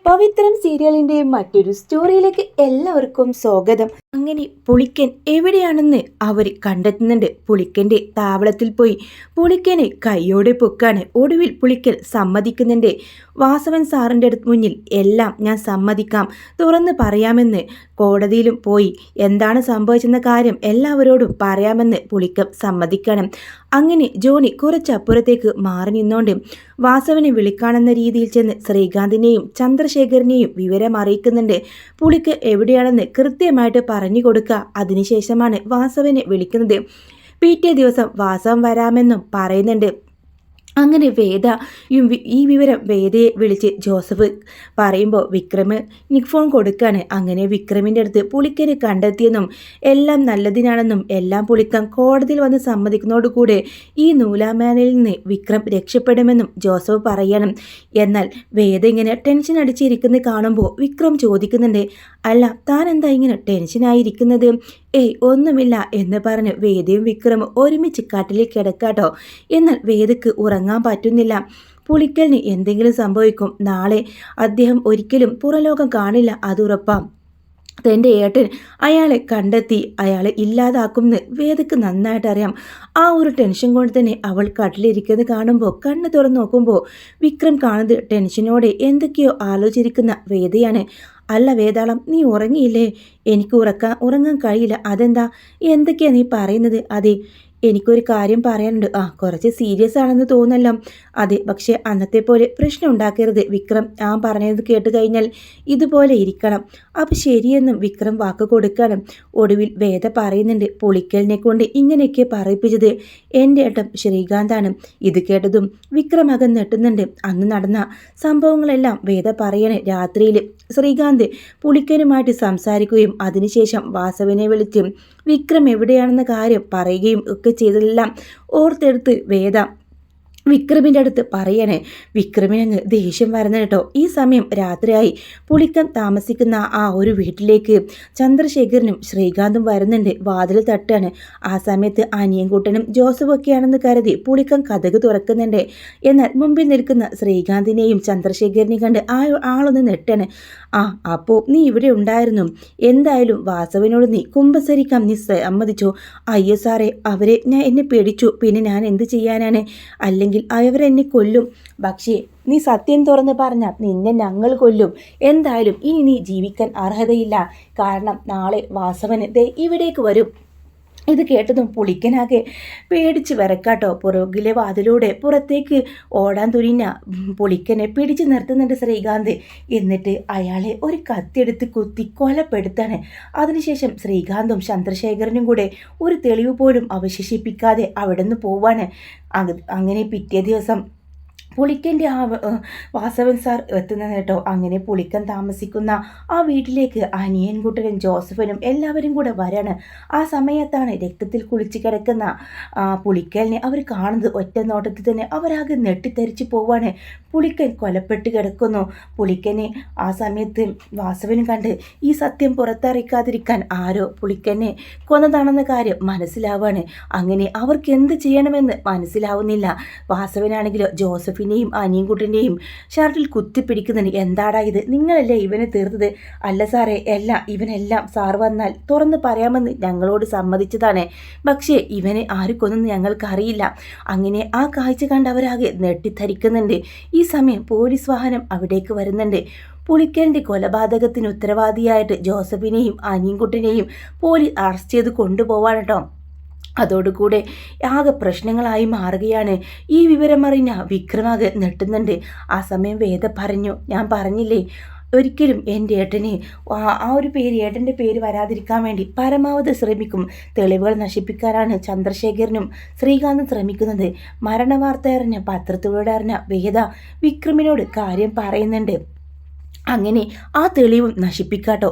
പവിത്രം സീരിയലിന്റെ മറ്റൊരു സ്റ്റോറിയിലേക്ക് എല്ലാവർക്കും സ്വാഗതം. അങ്ങനെ പുളിക്കൻ എവിടെയാണെന്ന് അവർ കണ്ടെത്തുന്നുണ്ട്. പുളിക്കന്റെ താവളത്തിൽ പോയി പുളിക്കനെ കൈയോടെ പൊക്കാണ്. ഒടുവിൽ പുളിക്കൻ സമ്മതിക്കുന്നുണ്ട്. വാസവൻ സാറിൻ്റെ അടുത്ത് മുന്നിൽ എല്ലാം ഞാൻ സമ്മതിക്കാം, തുറന്ന് പറയാമെന്ന്. കോടതിയിലും പോയി എന്താണ് സംഭവിച്ചെന്ന കാര്യം എല്ലാവരോടും പറയാമെന്ന് പുളിക്കൻ സമ്മതിക്കണം. അങ്ങനെ ജോണി കുറച്ചപ്പുറത്തേക്ക് മാറി നിന്നോണ്ട് വാസവനെ വിളിക്കാണെന്ന രീതിയിൽ ചെന്ന് ശ്രീകാന്തിനെയും ചന്ദ്രശേഖരനെയും വിവരം അറിയിക്കുന്നുണ്ട്. പുളിക്ക് എവിടെയാണെന്ന് കൃത്യമായിട്ട് പറഞ്ഞു കൊടുക്കുക. അതിനുശേഷമാണ് വാസവനെ വിളിക്കുന്നത്. പിറ്റേ ദിവസം വാസവൻ വരാമെന്നും പറയുന്നുണ്ട്. അങ്ങനെ വേദ ഈ വിവരം വേദയെ വിളിച്ച് ജോസഫ് പറയുമ്പോൾ വിക്രമ് ഫോൺ കൊടുക്കുകയാണ്. അങ്ങനെ വിക്രമിൻ്റെ അടുത്ത് പുളിക്കനെ കണ്ടെത്തിയെന്നും എല്ലാം നല്ലതിനാണെന്നും എല്ലാം പുളിക്കാൻ കോടതിയിൽ വന്ന് സമ്മതിക്കുന്നതോടുകൂടെ ഈ നൂലാമാനയിൽ നിന്ന് വിക്രം രക്ഷപ്പെടുമെന്നും ജോസഫ് പറയണം. എന്നാൽ വേദ ഇങ്ങനെ ടെൻഷൻ അടിച്ചിരിക്കുന്നത് കാണുമ്പോൾ വിക്രം ചോദിക്കുന്നുണ്ട്, അല്ല താൻ എന്താ ഇങ്ങനെ ടെൻഷനായിരിക്കുന്നത്? ഏയ് ഒന്നുമില്ല എന്ന് പറഞ്ഞ് വേദയും വിക്രമും ഒരുമിച്ച് കട്ടിലിൽ കിടക്കാട്ടോ. എന്നാൽ വേദയ്ക്ക് ഉറങ്ങാൻ പറ്റുന്നില്ല. പുളിക്കലിന് എന്തെങ്കിലും സംഭവിക്കും. നാളെ അദ്ദേഹം ഒരിക്കലും പുറലോകം കാണില്ല, അതുറപ്പാം. തൻ്റെ ഏട്ടൻ അയാളെ കണ്ടെത്തി അയാളെ ഇല്ലാതാക്കുമെന്ന് വേദയ്ക്ക് നന്നായിട്ട് അറിയാം. ആ ഒരു ടെൻഷൻ കൊണ്ട് തന്നെ അവൾ കട്ടിലിരിക്കുന്നത് കാണുമ്പോൾ കണ്ണ് തുറന്ന് നോക്കുമ്പോൾ വിക്രം കാണുന്നത് ടെൻഷനോടെ എന്തൊക്കെയോ ആലോചിച്ചിരിക്കുന്ന വേദയാണ്. അല്ല വേതാളം, നീ ഉറങ്ങിയില്ലേ? എനിക്ക് ഉറങ്ങാൻ കഴിയില്ല. അതെന്താ? എന്തൊക്കെയാണ് നീ പറയുന്നത്? അതെ, എനിക്കൊരു കാര്യം പറയാനുണ്ട്. കുറച്ച് സീരിയസ് ആണെന്ന് തോന്നല്ലോ. അതെ, പക്ഷേ അന്നത്തെ പോലെ പ്രശ്നം ഉണ്ടാക്കരുത് വിക്രം. ഞാൻ പറഞ്ഞത് കേട്ട് കഴിഞ്ഞാൽ ഇതുപോലെ ഇരിക്കണം. അപ്പം ശരിയെന്നും വിക്രം വാക്ക് കൊടുക്കണം. ഒടുവിൽ വേദ പറയുന്നുണ്ട്, പുളിക്കലിനെ കൊണ്ട് ഇങ്ങനെയൊക്കെ പറയിപ്പിച്ചത് എൻ്റെ ഏട്ടൻ ശ്രീകാന്താണ്. ഇത് കേട്ടതും വിക്രം അകം നെട്ടുന്നുണ്ട്. അന്ന് നടന്ന സംഭവങ്ങളെല്ലാം വേദ പറയണേ. രാത്രിയിൽ ശ്രീകാന്ത് പുളിക്കനുമായിട്ട് സംസാരിക്കുകയും അതിനുശേഷം വാസവനെ വിളിച്ച് വിക്രം എവിടെയാണെന്ന കാര്യം പറയുകയും ഒക്കെ ചെയ്തതെല്ലാം ഓർത്തെടുത്ത് വേദ വിക്രമിൻ്റെ അടുത്ത് പറയണേ. വിക്രമിനങ്ങ് ദേഷ്യം വരുന്ന കേട്ടോ. ഈ സമയം രാത്രിയായി. പുളിക്കൻ താമസിക്കുന്ന ആ ഒരു വീട്ടിലേക്ക് ചന്ദ്രശേഖരനും ശ്രീകാന്തും വരുന്നുണ്ട്. വാതിൽ തട്ടാണ്. ആ സമയത്ത് അനിയൻകുട്ടനും ജോസഫും ഒക്കെയാണെന്ന് കരുതി പുളിക്കൻ കതക് തുറക്കുന്നുണ്ട്. എന്നാൽ മുമ്പിൽ നിൽക്കുന്ന ശ്രീകാന്തിനെയും ചന്ദ്രശേഖരനെയും കണ്ട് ആളൊന്ന് നെട്ടാണ്. അപ്പോൾ നീ ഇവിടെ ഉണ്ടായിരുന്നു. എന്തായാലും വാസവനോട് നീ കുമ്പസരിക്കാം നീ സമ്മതിച്ചോ? അയ്യോ സാറേ, എന്നെ പേടിച്ചു. പിന്നെ ഞാൻ എന്ത് ചെയ്യാനാണ്? അല്ലെങ്കിൽ അവരെന്നെ കൊല്ലും. പക്ഷേ നീ സത്യം തുറന്ന് പറഞ്ഞാൽ നിന്നെ ഞങ്ങൾ കൊല്ലും. എന്തായാലും ഇനി നീ ജീവിക്കാൻ അർഹതയില്ല. കാരണം നാളെ വാസവന് ഇവിടേക്ക് വരും. ഇത് കേട്ടതും പുളിക്കനാകെ പേടിച്ച് വിറക്കാട്ടോ. പുറകിലെ വാതിലൂടെ പുറത്തേക്ക് ഓടാൻ തുനിഞ്ഞ പുളിക്കനെ പിടിച്ചു നിർത്തുന്നുണ്ട് ശ്രീകാന്ത്. എന്നിട്ട് അയാളെ ഒരു കത്തിയെടുത്ത് കുത്തി കൊലപ്പെടുത്താണ്. അതിനുശേഷം ശ്രീകാന്തും ചന്ദ്രശേഖരനും കൂടെ ഒരു തെളിവ് പോലും അവശേഷിപ്പിക്കാതെ അവിടെ നിന്ന് പോവാണ്. അങ്ങനെ പിറ്റേ ദിവസം പുളിക്കൻ്റെ വാസവൻ സാർ എത്തുന്നത് കേട്ടോ. അങ്ങനെ പുളിക്കൻ താമസിക്കുന്ന ആ വീട്ടിലേക്ക് അനിയൻകുട്ടനും ജോസഫനും എല്ലാവരും കൂടെ വരാണ്. ആ സമയത്താണ് രക്തത്തിൽ കുളിച്ച് കിടക്കുന്ന പുളിക്കലിനെ അവർ കാണുന്നത്. ഒറ്റ നോട്ടത്തിൽ തന്നെ അവരാകെ നെട്ടിത്തെറിച്ച് പോവാണ്. പുളിക്കൻ കൊലപ്പെട്ട് കിടക്കുന്നു. പുളിക്കനെ ആ സമയത്ത് വാസവനും കണ്ട് ഈ സത്യം പുറത്തറിയിക്കാതിരിക്കാൻ ആരോ പുളിക്കനെ കൊന്നതാണെന്ന കാര്യം മനസ്സിലാവാണ്. അങ്ങനെ അവർക്ക് എന്ത് ചെയ്യണമെന്ന് മനസ്സിലാവുന്നില്ല. വാസവനാണെങ്കിലോ ജോസഫിനെയും അനിയൻകുട്ടൻ്റെയും ഷർട്ടിൽ കുത്തിപ്പിടിക്കുന്നുണ്ട്. എന്താടാ ഇത്? നിങ്ങളല്ലേ ഇവനെ തീർത്തത്? അല്ല സാറേ, ഇവനെല്ലാം സാർ വന്നാൽ തുറന്ന് പറയാമെന്ന് ഞങ്ങളോട് സമ്മതിച്ചതാണ്. പക്ഷേ ഇവനെ ആര് കൊന്നെന്ന് ഞങ്ങൾക്കറിയില്ല. അങ്ങനെ ആ കാഴ്ച കണ്ടവരാകെ നെട്ടിത്തരിക്കുന്നുണ്ട്. ഈ സമയം പോലീസ് വാഹനം അവിടേക്ക് വരുന്നുണ്ട്. പുളിക്കലിൻ്റെ കൊലപാതകത്തിന് ഉത്തരവാദിയായിട്ട് ജോസഫിനെയും അനിയൻകുട്ടനെയും പോലീസ് അറസ്റ്റ് ചെയ്ത് കൊണ്ടുപോവാണ് കേട്ടോ. അതോടുകൂടെ ആകെ പ്രശ്നങ്ങളായി മാറുകയാണ്. ഈ വിവരമറിഞ്ഞ വിക്രമാകെ നെട്ടുന്നുണ്ട്. ആ സമയം വേദ പറഞ്ഞു, ഞാൻ പറഞ്ഞില്ലേ ഒരിക്കലും എൻ്റെ ഏട്ടനെ ആ ഒരു ഏട്ടൻ്റെ പേര് വരാതിരിക്കാൻ വേണ്ടി പരമാവധി ശ്രമിക്കും. തെളിവുകൾ നശിപ്പിക്കാനാണ് ചന്ദ്രശേഖരനും ശ്രീകാന്തും ശ്രമിക്കുന്നത്. മരണവാർത്ത അറിഞ്ഞ പത്രത്തിലൂടെ അറിഞ്ഞ വേദ വിക്രമിനോട് കാര്യം പറയുന്നുണ്ട്. അങ്ങനെ ആ തെളിവും നശിപ്പിക്കാട്ടോ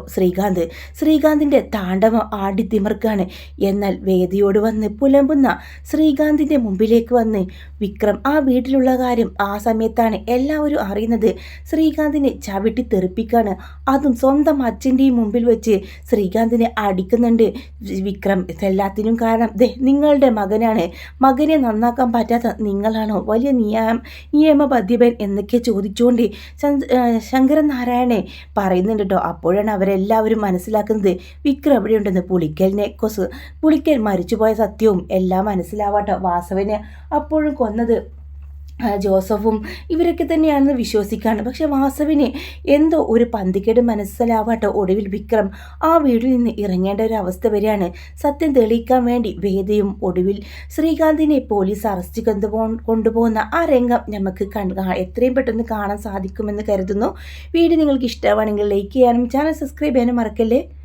ശ്രീകാന്തിൻ്റെ താണ്ഡവം ആടിത്തിമിർക്കാണ്. എന്നാൽ വേദിയോട് വന്ന് പുലമ്പുന്ന ശ്രീകാന്തിൻ്റെ മുമ്പിലേക്ക് വന്ന് വിക്രം ആ വീട്ടിലുള്ള കാര്യം ആ സമയത്താണ് എല്ലാവരും അറിയുന്നത്. ശ്രീകാന്തിനെ ചവിട്ടി തെറിപ്പിക്കാണ്. അതും സ്വന്തം അച്ഛൻ്റെയും മുമ്പിൽ വെച്ച് ശ്രീകാന്തിനെ അടിക്കുന്നുണ്ട് വിക്രം. ഇതെല്ലാത്തിനും കാരണം നിങ്ങളുടെ മകനാണ്. മകനെ നന്നാക്കാൻ പറ്റാത്ത നിങ്ങളാണോ വലിയ നിയമബദ്ധ്യപൻ എന്നൊക്കെ ചോദിച്ചുകൊണ്ട് ശങ്കരൻ നാരായണെ പറയുന്നുണ്ട് കേട്ടോ. അപ്പോഴാണ് അവരെല്ലാവരും മനസ്സിലാക്കുന്നത് വിക്രം എവിടെയുണ്ടെന്ന്. പുളിക്കൽ മരിച്ചുപോയ സത്യവും എല്ലാം മനസ്സിലാവാട്ടോ. വാസവനെ അപ്പോഴും കൊന്നത് ജോസഫും ഇവരൊക്കെ തന്നെയാണെന്ന് വിശ്വസിക്കുകയാണ്. പക്ഷെ വാസവിന് എന്തോ ഒരു പന്തിക്കേട് മനസ്സിലാവാട്ടോ. ഒടുവിൽ വിക്രം ആ വീട്ടിൽ നിന്ന് ഇറങ്ങേണ്ട ഒരു അവസ്ഥ വരികയാണ്. സത്യം തെളിയിക്കാൻ വേണ്ടി വേദയും ഒടുവിൽ ശ്രീകാന്തിനെ പോലീസ് അറസ്റ്റ് കൊണ്ടുപോകുന്ന ആ രംഗം നമുക്ക് എത്രയും പെട്ടെന്ന് കാണാൻ സാധിക്കുമെന്ന് കരുതുന്നു. വീഡിയോ നിങ്ങൾക്ക് ഇഷ്ടമാണെങ്കിൽ ലൈക്ക് ചെയ്യാനും ചാനൽ സബ്സ്ക്രൈബ് ചെയ്യാനും മറക്കല്ലേ.